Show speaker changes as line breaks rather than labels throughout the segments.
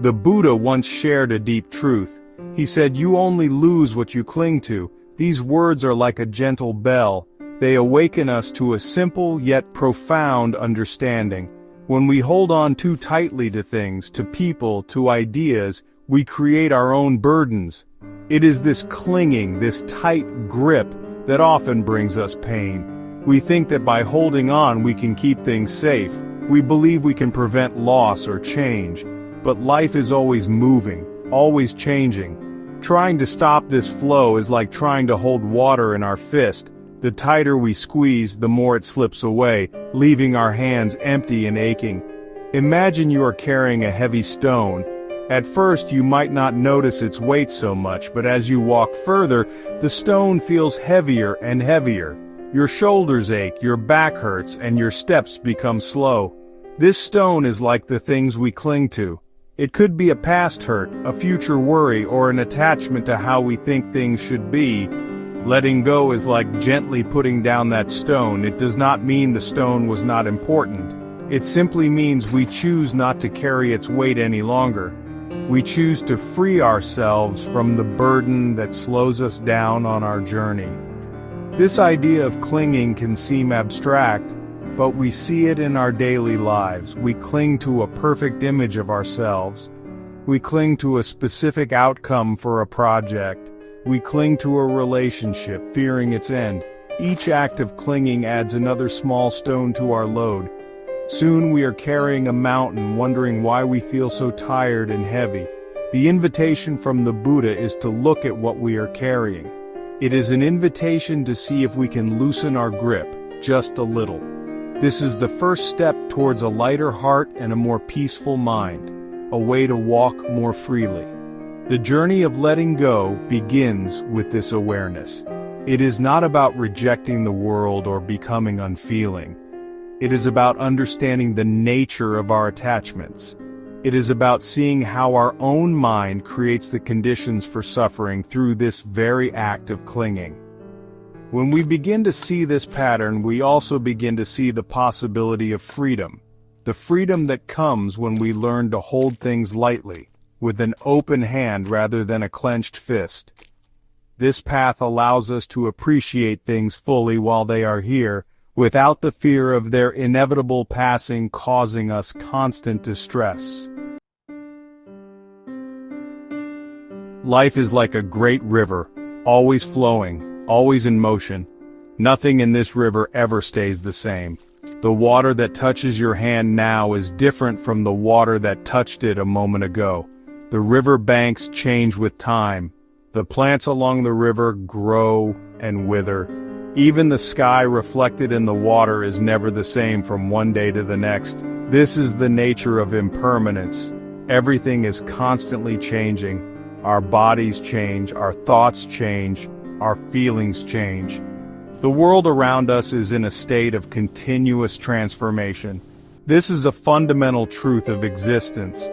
The Buddha once shared a deep truth. He said, "You only lose what you cling to." These words are like a gentle bell. They awaken us to a simple yet profound understanding. When we hold on too tightly to things, to people, to ideas, we create our own burdens. It is this clinging, this tight grip, that often brings us pain. We think that by holding on we can keep things safe. We believe we can prevent loss or change. But life is always moving, always changing. Trying to stop this flow is like trying to hold water in our fist. The tighter we squeeze, the more it slips away, leaving our hands empty and aching. Imagine you are carrying a heavy stone. At first you might not notice its weight so much, but as you walk further, the stone feels heavier and heavier. Your shoulders ache, your back hurts, and your steps become slow. This stone is like the things we cling to. It could be a past hurt, a future worry, or an attachment to how we think things should be. Letting go is like gently putting down that stone. It does not mean the stone was not important. It simply means we choose not to carry its weight any longer. We choose to free ourselves from the burden that slows us down on our journey. This idea of clinging can seem abstract, but we see it in our daily lives. We cling to a perfect image of ourselves. We cling to a specific outcome for a project. We cling to a relationship, fearing its end. Each act of clinging adds another small stone to our load. Soon we are carrying a mountain, wondering why we feel so tired and heavy. The invitation from the Buddha is to look at what we are carrying. It is an invitation to see if we can loosen our grip, just a little. This is the first step towards a lighter heart and a more peaceful mind, a way to walk more freely. The journey of letting go begins with this awareness. It is not about rejecting the world or becoming unfeeling. It is about understanding the nature of our attachments. It is about seeing how our own mind creates the conditions for suffering through this very act of clinging. When we begin to see this pattern, we also begin to see the possibility of freedom. The freedom that comes when we learn to hold things lightly, with an open hand rather than a clenched fist. This path allows us to appreciate things fully while they are here, without the fear of their inevitable passing causing us constant distress. Life is like a great river, always flowing, always in motion. Nothing in this river ever stays the same. The water that touches your hand now is different from the water that touched it a moment ago. The river banks change with time. The plants along the river grow and wither. Even the sky reflected in the water is never the same from one day to the next. This is the nature of impermanence. Everything is constantly changing. Our bodies change, our thoughts change, our feelings change. The world around us is in a state of continuous transformation. This is a fundamental truth of existence.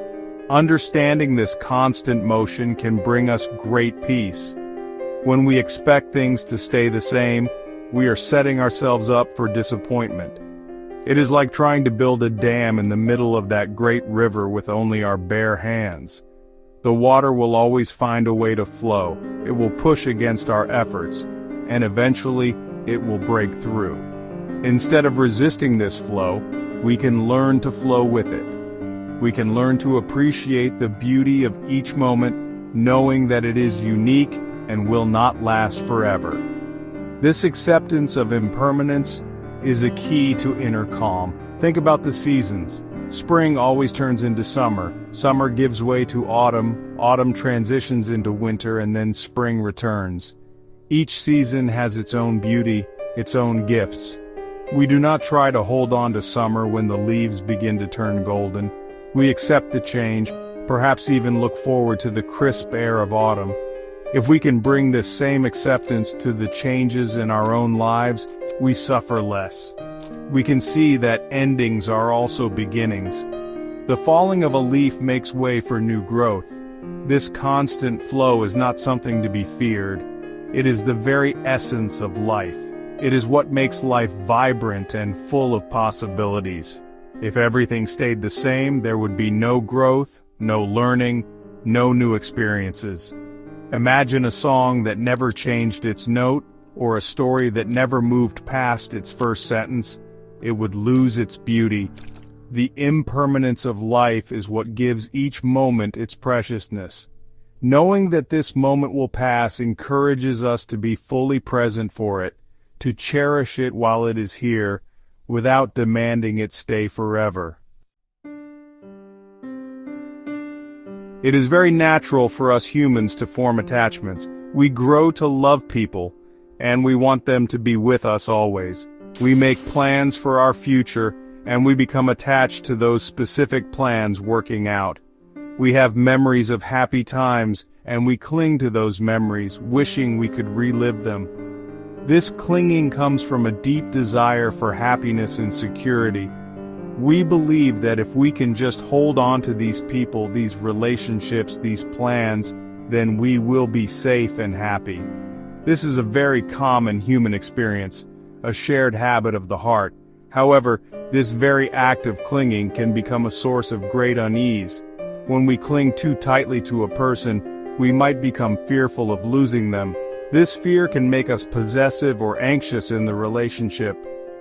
Understanding this constant motion can bring us great peace. When we expect things to stay the same, we are setting ourselves up for disappointment. It is like trying to build a dam in the middle of that great river with only our bare hands. The water will always find a way to flow. It will push against our efforts, and eventually it will break through. Instead of resisting this flow, we can learn to flow with it. We can learn to appreciate the beauty of each moment, knowing that it is unique and will not last forever. This acceptance of impermanence is a key to inner calm. Think about the seasons. Spring always turns into summer. Summer gives way to autumn. Autumn transitions into winter, and then spring returns. Each season has its own beauty, its own gifts. We do not try to hold on to summer when the leaves begin to turn golden. We accept the change, perhaps even look forward to the crisp air of autumn. If we can bring this same acceptance to the changes in our own lives, we suffer less. We can see that endings are also beginnings. The falling of a leaf makes way for new growth. This constant flow is not something to be feared. It is the very essence of life. It is what makes life vibrant and full of possibilities. If everything stayed the same, there would be no growth, no learning, no new experiences. Imagine a song that never changed its note, or a story that never moved past its first sentence. It would lose its beauty. The impermanence of life is what gives each moment its preciousness. Knowing that this moment will pass encourages us to be fully present for it, to cherish it while it is here, without demanding it stay forever. It is very natural for us humans to form attachments. We grow to love people, and we want them to be with us always. We make plans for our future, and we become attached to those specific plans working out. We have memories of happy times, and we cling to those memories, wishing we could relive them. This clinging comes from a deep desire for happiness and security. We believe that if we can just hold on to these people, these relationships, these plans, then we will be safe and happy. This is a very common human experience, a shared habit of the heart. However, this very act of clinging can become a source of great unease. When we cling too tightly to a person, we might become fearful of losing them. This fear can make us possessive or anxious in the relationship.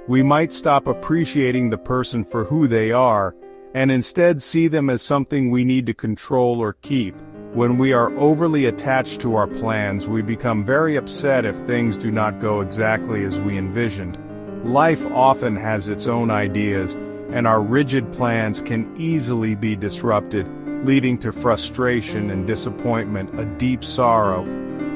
We might stop appreciating the person for who they are, and instead see them as something we need to control or keep. When we are overly attached to our plans, we become very upset if things do not go exactly as we envisioned. Life often has its own ideas, and our rigid plans can easily be disrupted, leading to frustration and disappointment, a deep sorrow.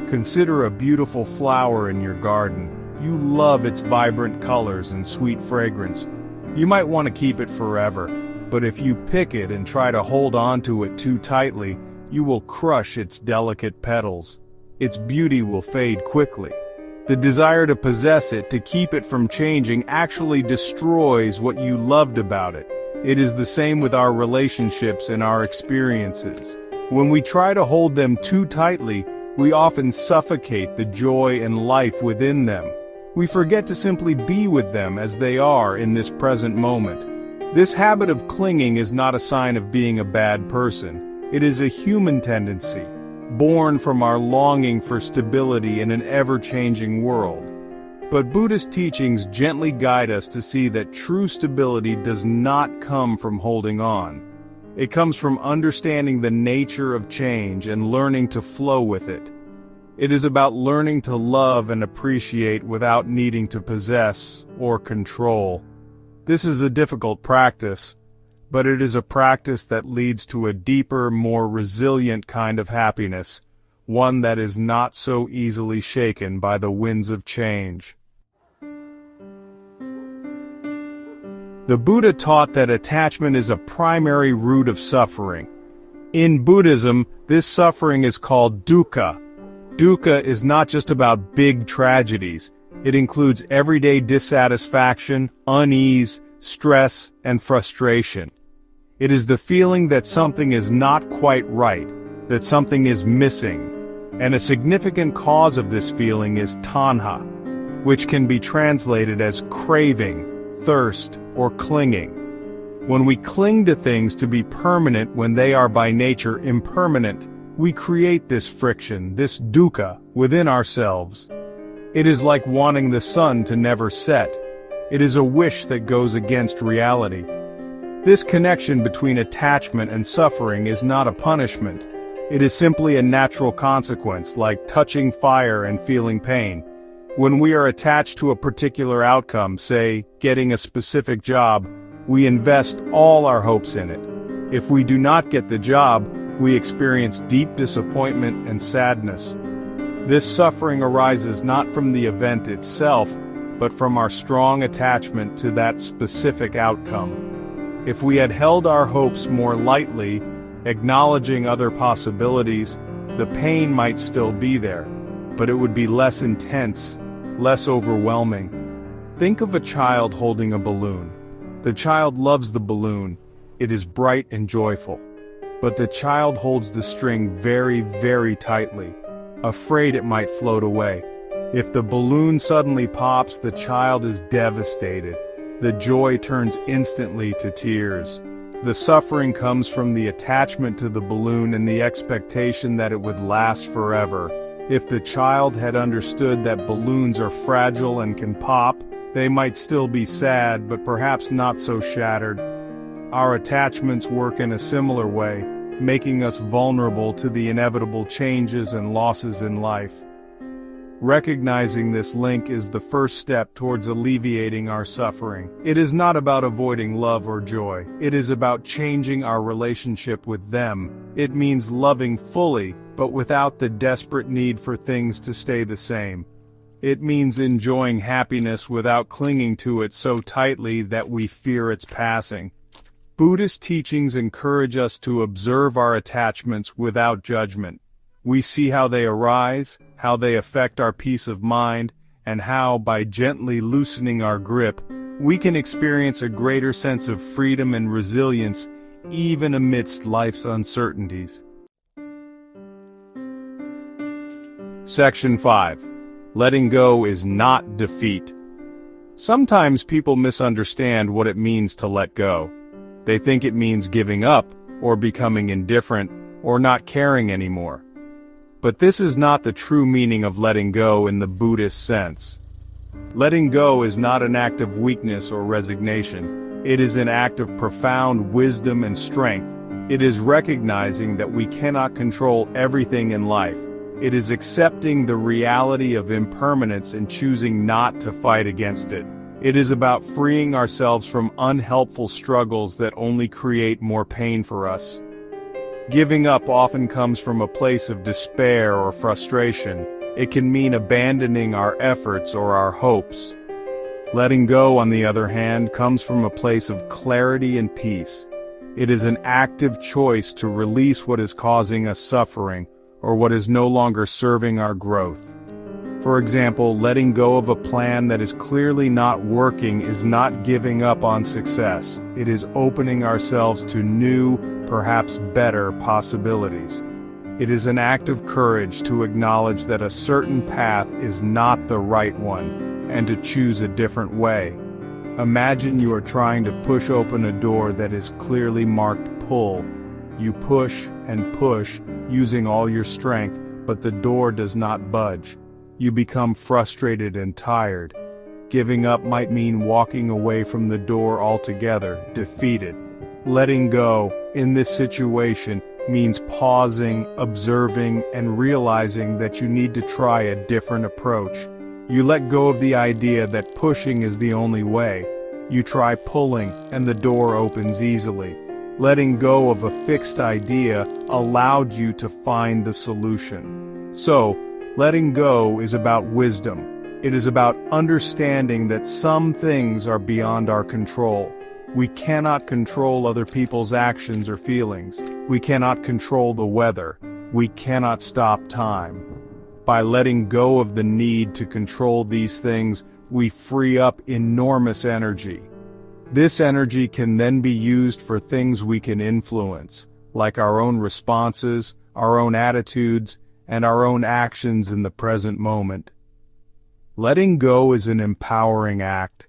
Consider a beautiful flower in your garden. You love its vibrant colors and sweet fragrance. You might want to keep it forever, but if you pick it and try to hold on to it too tightly, you will crush its delicate petals. Its beauty will fade quickly. The desire to possess it, to keep it from changing, actually destroys what you loved about it. It is the same with our relationships and our experiences. When we try to hold them too tightly, we often suffocate the joy and life within them. We forget to simply be with them as they are in this present moment. This habit of clinging is not a sign of being a bad person. It is a human tendency, born from our longing for stability in an ever-changing world. But Buddhist teachings gently guide us to see that true stability does not come from holding on. It comes from understanding the nature of change and learning to flow with it. It is about learning to love and appreciate without needing to possess or control. This is a difficult practice, but it is a practice that leads to a deeper, more resilient kind of happiness, one that is not so easily shaken by the winds of change. The Buddha taught that attachment is a primary root of suffering. In Buddhism, this suffering is called dukkha. Dukkha is not just about big tragedies. It includes everyday dissatisfaction, unease, stress, and frustration. It is the feeling that something is not quite right, that something is missing. And a significant cause of this feeling is tanha, which can be translated as craving, thirst, or clinging. When we cling to things to be permanent when they are by nature impermanent, we create this friction, this dukkha, within ourselves. It is like wanting the sun to never set. It is a wish that goes against reality. This connection between attachment and suffering is not a punishment. It is simply a natural consequence, like touching fire and feeling pain. When we are attached to a particular outcome, say, getting a specific job, we invest all our hopes in it. If we do not get the job, we experience deep disappointment and sadness. This suffering arises not from the event itself, but from our strong attachment to that specific outcome. If we had held our hopes more lightly, acknowledging other possibilities, the pain might still be there, but it would be less intense, less overwhelming. Think of a child holding a balloon. The child loves the balloon. It is bright and joyful. But the child holds the string very, very tightly, afraid it might float away. If the balloon suddenly pops, the child is devastated. the joy turns instantly to tears. The suffering comes from the attachment to the balloon and the expectation that it would last forever. If the child had understood that balloons are fragile and can pop, they might still be sad, but perhaps not so shattered. Our attachments work in a similar way, making us vulnerable to the inevitable changes and losses in life. Recognizing this link is the first step towards alleviating our suffering. It is not about avoiding love or joy. It is about changing our relationship with them. It means loving fully, but without the desperate need for things to stay the same. It means enjoying happiness without clinging to it so tightly that we fear its passing. Buddhist teachings encourage us to observe our attachments without judgment. We see how they arise, how they affect our peace of mind, and how, by gently loosening our grip, we can experience a greater sense of freedom and resilience even amidst life's uncertainties. Section 5. Letting go is not defeat. Sometimes people misunderstand what it means to let go. They think it means giving up, or becoming indifferent, or not caring anymore. But this is not the true meaning of letting go in the Buddhist sense. Letting go is not an act of weakness or resignation. It is an act of profound wisdom and strength. It is recognizing that we cannot control everything in life. It is accepting the reality of impermanence and choosing not to fight against it. It is about freeing ourselves from unhelpful struggles that only create more pain for us. Giving up often comes from a place of despair or frustration. It can mean abandoning our efforts or our hopes. Letting go, on the other hand, comes from a place of clarity and peace. It is an active choice to release what is causing us suffering, or what is no longer serving our growth. For example, letting go of a plan that is clearly not working is not giving up on success. It is opening ourselves to new, perhaps better possibilities. It is an act of courage to acknowledge that a certain path is not the right one, and to choose a different way. Imagine you are trying to push open a door that is clearly marked pull. You push and push, using all your strength, but the door does not budge. You become frustrated and tired. Giving up might mean walking away from the door altogether, defeated. Letting go, in this situation, means pausing, observing, and realizing that you need to try a different approach. You let go of the idea that pushing is the only way. You try pulling, and the door opens easily. Letting go of a fixed idea allowed you to find the solution. So, letting go is about wisdom. It is about understanding that some things are beyond our control. We cannot control other people's actions or feelings. We cannot control the weather. We cannot stop time. By letting go of the need to control these things, we free up enormous energy. This energy can then be used for things we can influence, like our own responses, our own attitudes, and our own actions in the present moment. Letting go is an empowering act.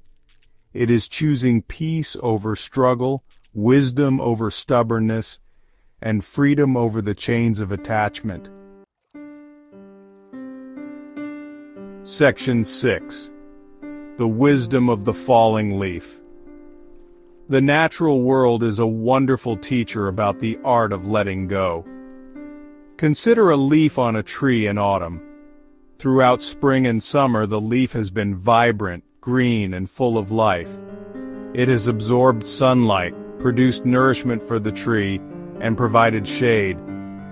It is choosing peace over struggle, wisdom over stubbornness, and freedom over the chains of attachment. Section 6. The wisdom of the falling leaf. The natural world is a wonderful teacher about the art of letting go. Consider a leaf on a tree in autumn. Throughout spring and summer, the leaf has been vibrant, green, and full of life. It has absorbed sunlight, produced nourishment for the tree, and provided shade.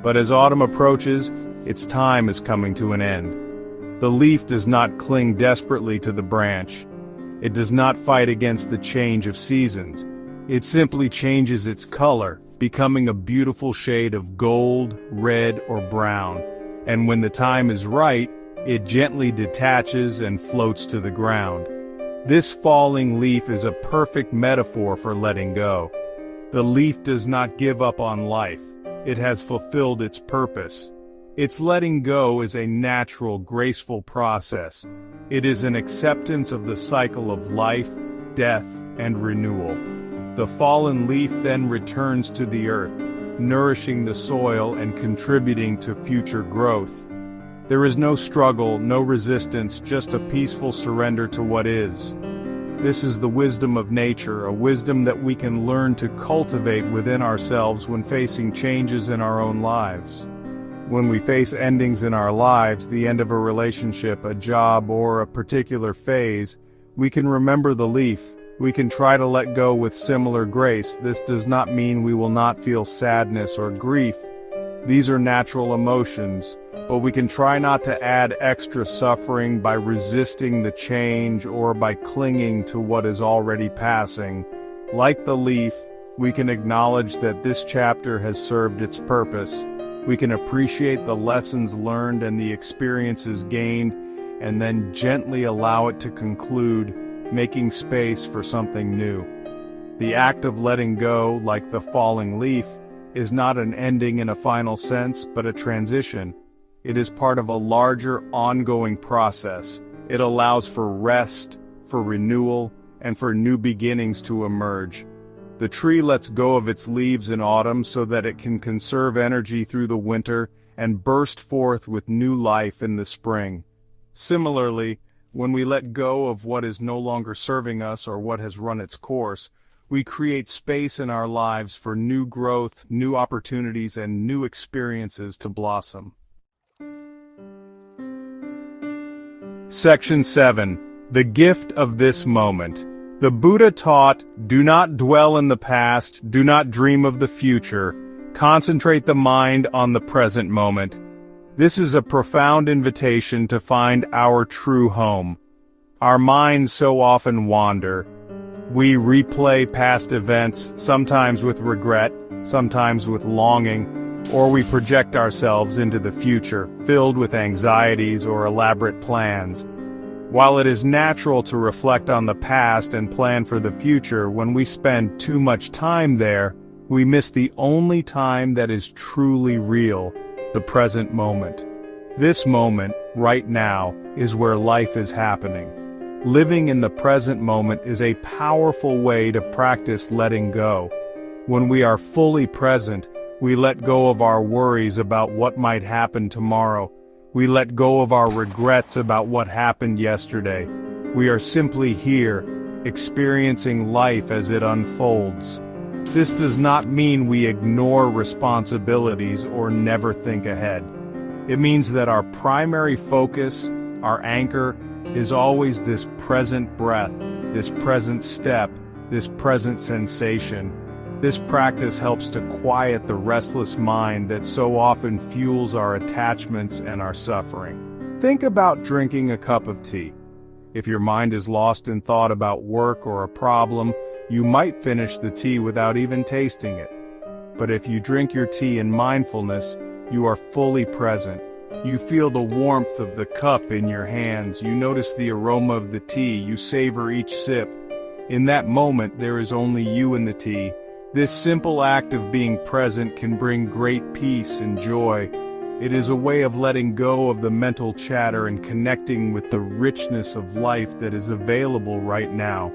But as autumn approaches, its time is coming to an end. The leaf does not cling desperately to the branch. It does not fight against the change of seasons. It simply changes its color, becoming a beautiful shade of gold, red, or brown. And when the time is right, it gently detaches and floats to the ground. This falling leaf is a perfect metaphor for letting go. The leaf does not give up on life. It has fulfilled its purpose. Its letting go is a natural, graceful process. It is an acceptance of the cycle of life, death, and renewal. The fallen leaf then returns to the earth, nourishing the soil and contributing to future growth. There is no struggle, no resistance, just a peaceful surrender to what is. This is the wisdom of nature, a wisdom that we can learn to cultivate within ourselves when facing changes in our own lives. When we face endings in our lives, the end of a relationship, a job, or a particular phase, we can remember the leaf. We can try to let go with similar grace. This does not mean we will not feel sadness or grief. These are natural emotions, but we can try not to add extra suffering by resisting the change or by clinging to what is already passing. Like the leaf, we can acknowledge that this chapter has served its purpose. We can appreciate the lessons learned and the experiences gained, and then gently allow it to conclude, making space for something new. The act of letting go, like the falling leaf, is not an ending in a final sense, but a transition. It is part of a larger, ongoing process. It allows for rest, for renewal, and for new beginnings to emerge. The tree lets go of its leaves in autumn so that it can conserve energy through the winter and burst forth with new life in the spring. Similarly, when we let go of what is no longer serving us or what has run its course, we create space in our lives for new growth, new opportunities, and new experiences to blossom. Section 7. The gift of this moment. The Buddha taught, do not dwell in the past, do not dream of the future, concentrate the mind on the present moment. This is a profound invitation to find our true home. Our minds so often wander. We replay past events, sometimes with regret, sometimes with longing, or we project ourselves into the future, filled with anxieties or elaborate plans. While it is natural to reflect on the past and plan for the future, when we spend too much time there, we miss the only time that is truly real, the present moment. This moment, right now, is where life is happening. Living in the present moment is a powerful way to practice letting go. When we are fully present, we let go of our worries about what might happen tomorrow. We let go of our regrets about what happened yesterday. We are simply here, experiencing life as it unfolds. This does not mean we ignore responsibilities or never think ahead. It means that our primary focus, our anchor, is always this present breath, this present step, this present sensation. This practice helps to quiet the restless mind that so often fuels our attachments and our suffering. Think about drinking a cup of tea. If your mind is lost in thought about work or a problem, you might finish the tea without even tasting it. But if you drink your tea in mindfulness, you are fully present. You feel the warmth of the cup in your hands, you notice the aroma of the tea, you savor each sip. In that moment, there is only you and the tea. This simple act of being present can bring great peace and joy. It is a way of letting go of the mental chatter and connecting with the richness of life that is available right now.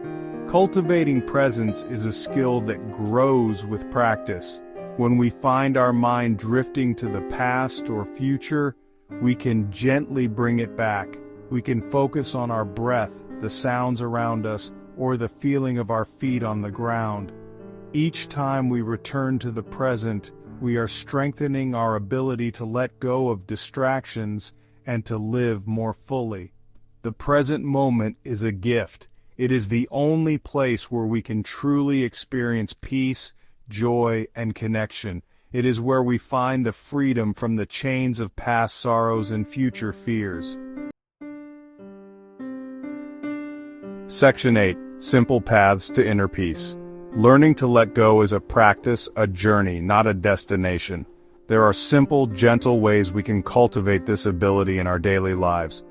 Cultivating presence is a skill that grows with practice. When we find our mind drifting to the past or future, we can gently bring it back. We can focus on our breath, the sounds around us, or the feeling of our feet on the ground. Each time we return to the present, we are strengthening our ability to let go of distractions and to live more fully. The present moment is a gift. It is the only place where we can truly experience peace, joy, and connection. It is where we find the freedom from the chains of past sorrows and future fears. Section 8. Simple Paths to Inner Peace. Learning to let go is a practice, a journey, not a destination. There are simple, gentle ways we can cultivate this ability in our daily lives.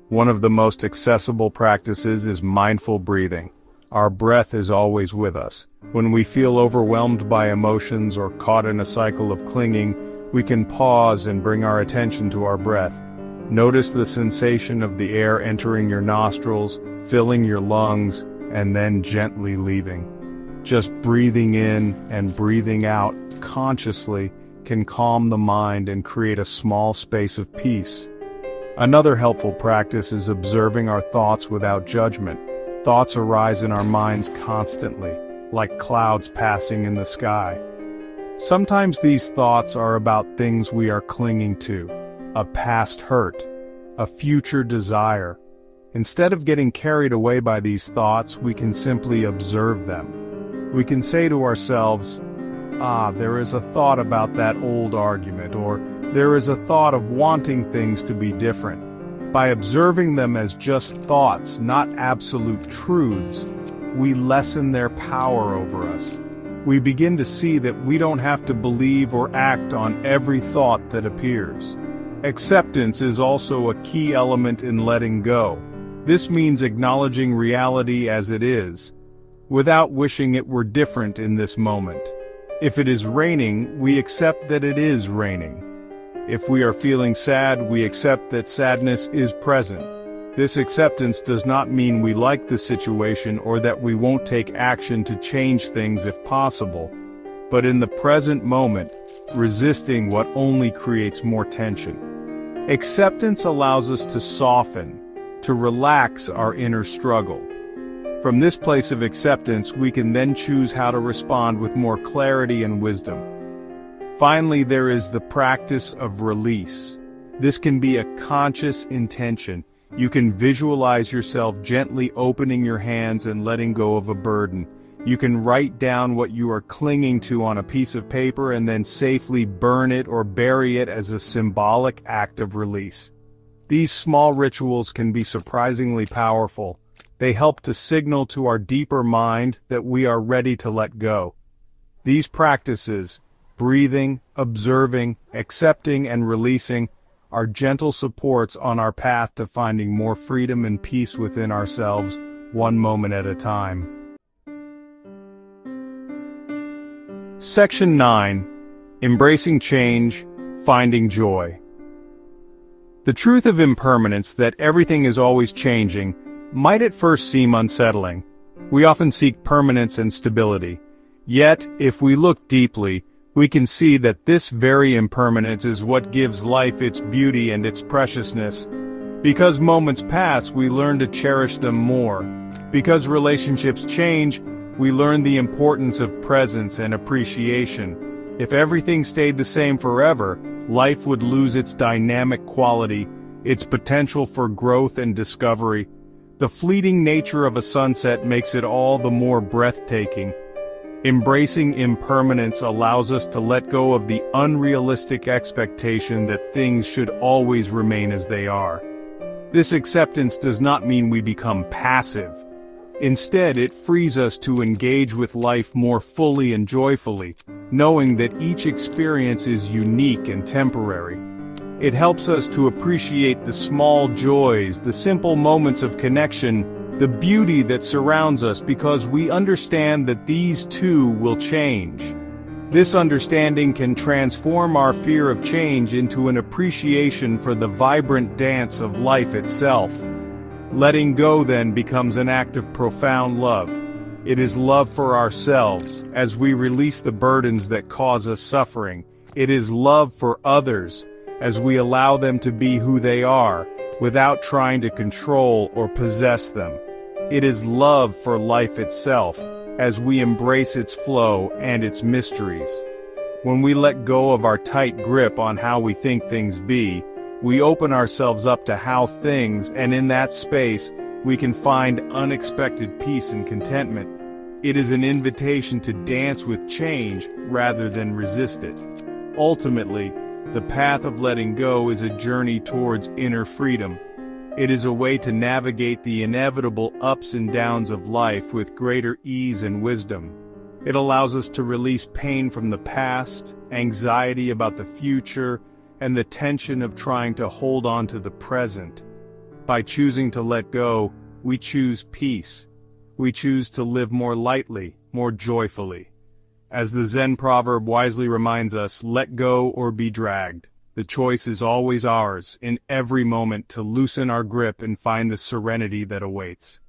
One of the most accessible practices is mindful breathing. Our breath is always with us. When we feel overwhelmed by emotions or caught in a cycle of clinging, we can pause and bring our attention to our breath. Notice the sensation of the air entering your nostrils, filling your lungs, and then gently leaving. Just breathing in and breathing out consciously can calm the mind and create a small space of peace. Another helpful practice is observing our thoughts without judgment. Thoughts arise in our minds constantly, like clouds passing in the sky. Sometimes these thoughts are about things we are clinging to, a past hurt, a future desire. Instead of getting carried away by these thoughts, we can simply observe them. We can say to ourselves, there is a thought about that old argument, or there is a thought of wanting things to be different. By observing them as just thoughts, not absolute truths, we lessen their power over us. We begin to see that we don't have to believe or act on every thought that appears. Acceptance is also a key element in letting go. This means acknowledging reality as it is, without wishing it were different in this moment. If it is raining, we accept that it is raining. If we are feeling sad, we accept that sadness is present. This acceptance does not mean we like the situation or that we won't take action to change things if possible. But in the present moment, resisting what only creates more tension. Acceptance allows us to soften, to relax our inner struggle. From this place of acceptance, we can then choose how to respond with more clarity and wisdom. Finally, there is the practice of release. This can be a conscious intention. You can visualize yourself gently opening your hands and letting go of a burden. You can write down what you are clinging to on a piece of paper and then safely burn it or bury it as a symbolic act of release. These small rituals can be surprisingly powerful. They help to signal to our deeper mind that we are ready to let go. These practices, breathing, observing, accepting, and releasing, are gentle supports on our path to finding more freedom and peace within ourselves, one moment at a time. Section 9. Embracing Change, Finding Joy. The truth of impermanence, that everything is always changing, might at first seem unsettling. We often seek permanence and stability. Yet, if we look deeply, we can see that this very impermanence is what gives life its beauty and its preciousness. Because moments pass, we learn to cherish them more. Because relationships change, we learn the importance of presence and appreciation. If everything stayed the same forever, life would lose its dynamic quality, its potential for growth and discovery. The fleeting nature of a sunset makes it all the more breathtaking. Embracing impermanence allows us to let go of the unrealistic expectation that things should always remain as they are. This acceptance does not mean we become passive. Instead, it frees us to engage with life more fully and joyfully, knowing that each experience is unique and temporary. It helps us to appreciate the small joys, the simple moments of connection, the beauty that surrounds us, because we understand that these too will change. This understanding can transform our fear of change into an appreciation for the vibrant dance of life itself. Letting go then becomes an act of profound love. It is love for ourselves, as we release the burdens that cause us suffering. It is love for others, as we allow them to be who they are, without trying to control or possess them. It is love for life itself, as we embrace its flow and its mysteries. When we let go of our tight grip on how we think things be, we open ourselves up to how things, and in that space, we can find unexpected peace and contentment. It is an invitation to dance with change rather than resist it. Ultimately, the path of letting go is a journey towards inner freedom. It is a way to navigate the inevitable ups and downs of life with greater ease and wisdom. It allows us to release pain from the past, anxiety about the future, and the tension of trying to hold on to the present. By choosing to let go, we choose peace. We choose to live more lightly, more joyfully. As the Zen proverb wisely reminds us, let go or be dragged. The choice is always ours, in every moment, to loosen our grip and find the serenity that awaits.